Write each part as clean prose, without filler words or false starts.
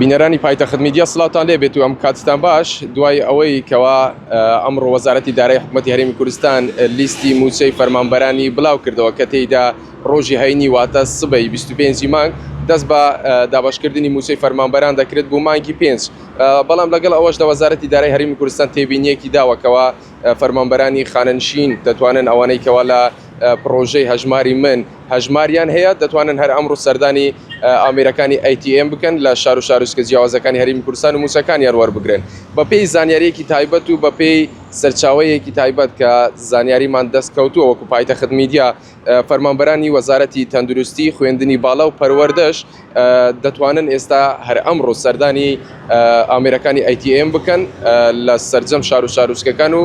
بینەرانی پایتەخت میدیا سڵاوتان لێبێت و ئەم کاتتان باش دوای ئەوەی کەوا ئەمڕۆ وەزارەتی دارایی حکوومەتی هەرێمی کوردستان لیستی موچەی فەرمانبەرانی بڵاو کردەوە کە تێیدا ڕۆژی هەینی واتە سبەی 25 مانگ دەست بە دابشکردنی موچەی فەرمانبەران دەکرێت بۆ مانگی 5 بەڵام لەگەڵ ئەوەشدا وەزارەتی دارایی هەرێمی کوردستان تێبینیەکی داوەکەوە فەرمانبەرانی خانەنشین دەتوانن ئەوانەی کەوا لە پرۆژەی هەژماری من هەژماریان هەیە دەتوانن هەر ئەمڕۆ سەردانی ئامێرەکانی ATM بکەن لە شار و شارۆچکە جیاوازەکانی هەرێمی کوردستان و موچەکانیان وەربگرن بە پێی زانیاریەکی تایبەت و بە پێی سەرچاوەیەکی تایبەت کە زانیاریمان دەستکەوتووە وەکو پایتەخت میدیا فەرمانبەرانی وەزارەتی تەندروستی خوێندنی باڵا و پەروەردەش دەتوانن ئێستا هەر ئەمڕۆ سەردانی ئامێرەکانی ATM بکەن لە سەرجەم شار و شارۆچکەکان و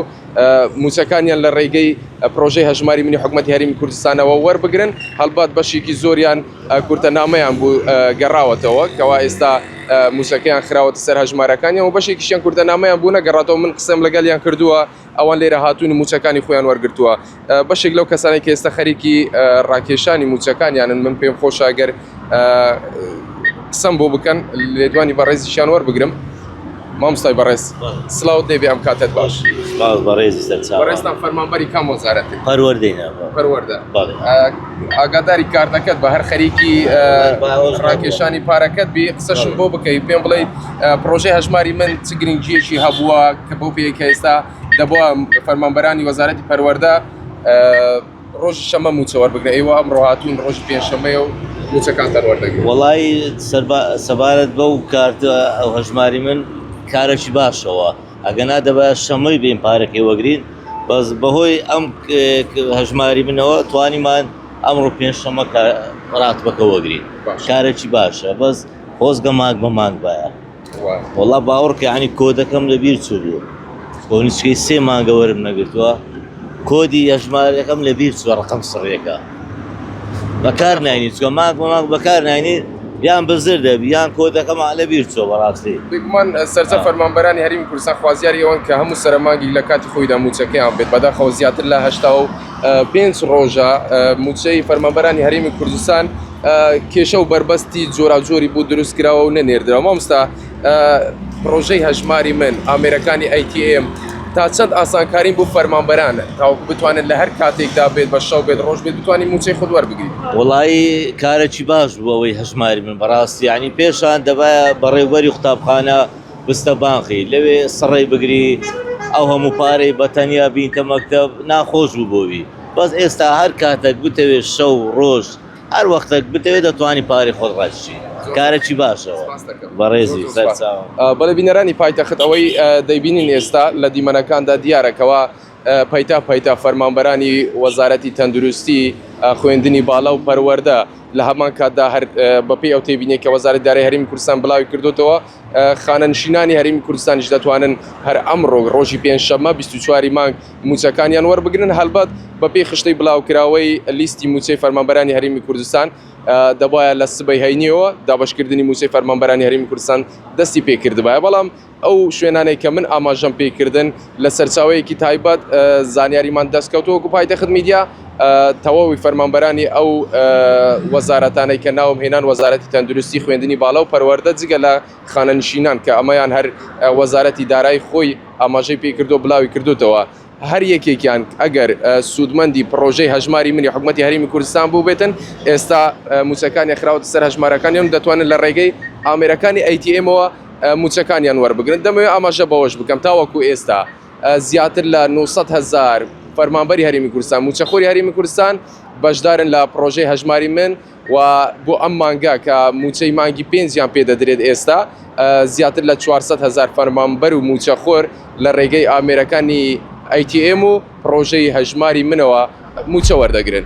موچەکانیان لە ڕێگەی پرۆژەی هەژماری منی حکوومەتی هەرێمی کوردستانەوە وەربگرن هەڵبات بەشێکی زۆریان کورتەنامەیان بوو گەڕاوەتەوە کەوا ئێستا موچەکەیان خراوەتە سەر هەژمارەکانیان و بەشێکیشیان کورتەنامەیان بوو نەگەڕاتەوە من قسەم لەگەڵیان کردووە ئەوان لێرە هاتوون موچەکانی خۆیان وەرگرتووە بەشێک لەو کەسانی کە ئێستا خەریکی ڕاکێشانی موچەکانیانن من پێم خۆشە ئەگەر قسەم بۆ بکەن لێدوانی بەڕێزیشیان وەربگرم مامۆستای بەڕێز سڵاوت دەبێ ئەم کاتت باش بەڕێزی سەرچاوە بەڕێستان فەرمانبەری کام وەزارەتە پەروەردەینە پەروەردە ئاگاداری کارتەکەت بە هەر خەریکی ڕاکێشانی پارەکەت بێ قسەشم بۆ بکەیت پێم بڵێیت پرۆژەی هەژماری من چ گرنگیەکی هەبووە کە بۆ پێیەکە ئێستا دەبووە فەرمانبەرانی وەزارەتی پەروەردە ڕۆژی شەمە موچە وەربگرن ئێوە ئەمڕۆ هاتوون ڕۆژی پێنجشەممەیە و موچەکانتان وەردەگرن وەڵای سەبارەت بەو کارتە ئەو هەژماری من کارێکی باشەوە ئەگەنا دەبە شەمەی بین پارەکەی وەگرین بەس بەهۆی ئەم هەژماری منەوە توانیمان ئەمڕۆ پێنجشەممە ڕاتبەکە وەگرین کارێکی باشە بەس خۆزگە مانگ بە مانگ باە وەڵا باوەڕکە ینی کۆدەکەم لەبیر چوو بوو کۆنیچکەی 3 مانگە وەرم نەگرتووە کۆدی هەژمارەکەم لەبیر چووە ڕقم سڕێکە بەکار ناینی چکە مانگ بە مانگ بەکار ناینی یان بزر دەبی یان کۆدەکەمان لەبیر چووە بەڕاستی بگومان سەرجە فەرمانبەرانی هەرێمی کوردستان خوازیاری ئەوەن کە هەموو سەرمانگی لە کاتی خۆیدا موچەکەیان بێت بەداخەوە زیاتر لە 85 ڕۆژە موچەی فەرمانبەرانی هەرێمی کوردستان کێشە و بربەستی جۆراجۆری بوو دروستکراوە و نەنێردرەوە مامۆستا پرۆژەی هەژماری من ئامێرەکانی ATM تا چەند ئاسانکارین بۆ فەرمانبەران تاوەکو بتوانن لە هەر کاتێکدا بێت بە شەو بێت ڕۆژ بێت بتوانین موچەی خۆت وەربگریت وڵایی کارێکی باش بوو ئەوەی هەژماری من بەڕاستی ینی پێشان دەبایە بەڕێوەری قوتابخانە بستە بانقی لەوێ سڕێ بگری ئەو هەموو پارەی بەتەنیا بینتە مەکتەب ناخۆش بوو بۆوی بەس ئێستا هەر کاتێک بتەوێت شەو ڕۆژ هەر وەختێک بتەوێت دەتوانی پارەی خۆت ڕاشی کارێکی باشەوە بەڕێزی سەرچاوە بەڵێ بینەرانی پایتەخت ئەوەی دەیبینین ئێستا لە دیمەنەکاندا دیارەکەوە پەیتا فەرمانبەرانی وەزارەتی تەندروستی خوێندنی باڵا و پەروەردە لە هەمان کاتدا هەر بەپێی ئەو تێبینێک کە وەزارەتی دارایی هەرێمی کوردستان بڵاوی کردوتەوە خانەنشینانی هەرێمی کوردستانیش دەتوانن هەر ئەمڕۆ ڕۆژی پێنجشەممە 24 مانگ موچەکانیان وەربگرن هەلبەت بەپێی خشتەی بڵاوکراوەی لیستی موچەی فەرمانبەرانی هەرێمی کوردستان دەبایە لە سبەی هەینیەوە دابشکردنی موچەی فەرمانبەرانی هەرێمی کوردستان دەستی پێکردبایە بەڵام ئەو شوێنانەی کە من ئاماژەم پێکردن لە سەرچاوەیەکی تایبەت زانیاریمان دەستکەوتووە وەکو پایتەخت میدیا تەواوی فەرمانبەرانی ئەو وەزارەتانەی کە ناوم هێنان وەزارەتی تەندروستی خوێندنی باڵا و پەروەردە جگە لە خانەنشینان کە ئەمەیان هەر وەزارەتی دارایی خۆی ئاماژەی پێکردو بڵاوی کردوتەوە هەر یەکێکیان ئەگەر سوودمەندی پرۆژەی هەژماری منی حکوومەتی هەرێمی کوردستان بوو بێتن ئێستا موچەکانی خراوەتە سەر هەژمارەکانیان دەتوانن لە ڕێگەی ئامێرەکانی ATM-ەوە موچەکانیان وەربگرن دەمەوێت ئاماژە بەوەش بکەم تاوەکو ئێستا زیاتر لە 900,000 فەرمانبەری هەرێمی کوردستان موچەخۆری هەرێمی کوردستان بەشدارن لە پرۆژەی هەژماری من و بۆ ئەم مانگا کە موچەی مانگی 5یان پێدەدرێت ئێستا زیاتر لە 400,000 فەرمانبەر و موچەخۆر لە ڕێگەی ئامێرەکانی ATM و پرۆژەی هەژماری منەوە موچە وەردەگرن